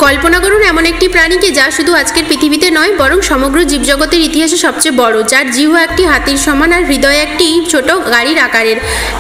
কল্পনা করুন এমন একটি প্রাণীকে যা শুধু আজকের পৃথিবীতে নয় বরং সমগ্র জীবজগতের ইতিহাসে সবচেয়ে বড়, যার জিহ্বা একটি হাতির সমান আর হৃদয় একটি ছোট গাড়ির আকারের।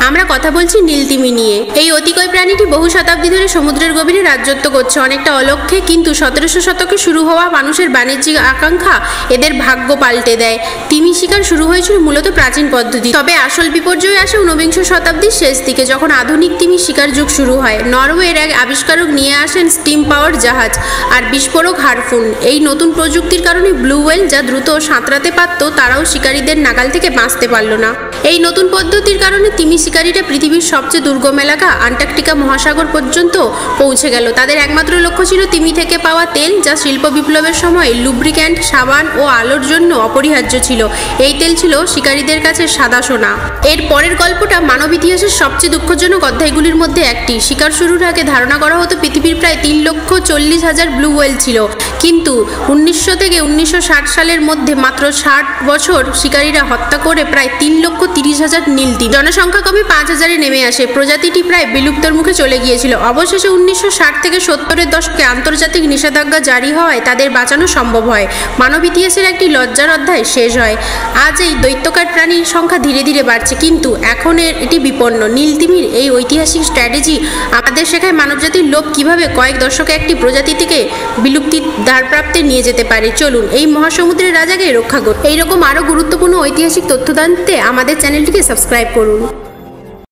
আমরা কথা বলছি নীলতিমি নিয়ে। এই অতিকয় প্রাণীটি বহু শতাব্দী ধরে সমুদ্রের গভীরে রাজত্ব করছে, অনেকটা অলক্ষ্যে, কিন্তু 1700 শতকে শুরু হওয়া মানুষের বাণিজ্যিক আকাঙ্ক্ষা এদের ভাগ্য পাল্টে দেয়। তিমি শিকার শুরু হয়েছিল মূলত প্রাচীন পদ্ধতি, তবে আসল বিপর্যয় আসে ঊনবিংশ শতাব্দীর শেষ দিকে, যখন আধুনিক তিমি শিকার যুগ শুরু হয়। নরওয়ের এক আবিষ্কারক নিয়ে আসেন স্টিম পাওয়ার জাহাজ আর বিস্ফোরক হারপুন। এই নতুন প্রযুক্তির কারণে ব্লু হোয়েল, যা দ্রুত সাঁতরাতে পারত, তারাও শিকারীদের নাগাল থেকে বাঁচতে পারল না। এই নতুন পদ্ধতির কারণে তিমি শিকারীরা পৃথিবীর সবচেয়ে দুর্গম এলাকা আন্টার্কটিকা মহাসাগর পর্যন্ত পৌঁছে গেল। তাদের একমাত্র লক্ষ্য ছিল তিমি থেকে পাওয়া তেল, যা শিল্প বিপ্লবের সময় লুব্রিক্যান্ট, সাবান ও আলোর জন্য অপরিহার্য ছিল। এই তেল ছিল শিকারীদের কাছে সাদা সোনা। এর পরের গল্পটা মানব ইতিহাসের সবচেয়ে দুঃখজনক অধ্যায়গুলির মধ্যে একটি। শিকার শুরুর আগে ধারণা করা হতো পৃথিবীর প্রায় 3,40,000 ব্লু হোয়েল ছিল, কিন্তু 1900 থেকে 1960 সালের মধ্যে মাত্র 60 বছর শিকারীরা হত্যা করে প্রায় 3,30,000 নীলতিমি। জনসংখ্যা কমে 5,000-এ নেমে আসে। প্রজাতিটি প্রায় বিলুপ্তর মুখে চলে গিয়েছিল। অবশেষে 1960 থেকে 70-এর দশকে আন্তর্জাতিক নিষেধাজ্ঞা জারি হওয়ায় তাদের বাঁচানো সম্ভব হয়। মানব ইতিহাসের একটি লজ্জার অধ্যায় শেষ হয়। আজ এই দৈত্যকার প্রাণীর সংখ্যা ধীরে ধীরে বাড়ছে, কিন্তু এখন এটি বিপন্ন। নীলতিমির এই ঐতিহাসিক স্ট্র্যাটেজি আমাদের শেখায় মানবজাতির লোভ কিভাবে কয়েক দশকে একটি প্রজাতি থেকে বিলুপ্তির দ্বারপ্রাপ্তে নিয়ে যেতে পারে। চলুন এই মহাসমুদ্রের রাজাকে রক্ষা করুন। এইরকম আরও গুরুত্বপূর্ণ ঐতিহাসিক তথ্য জানতে আমাদের চ্যানেলটিকে সাবস্ক্রাইব করুন।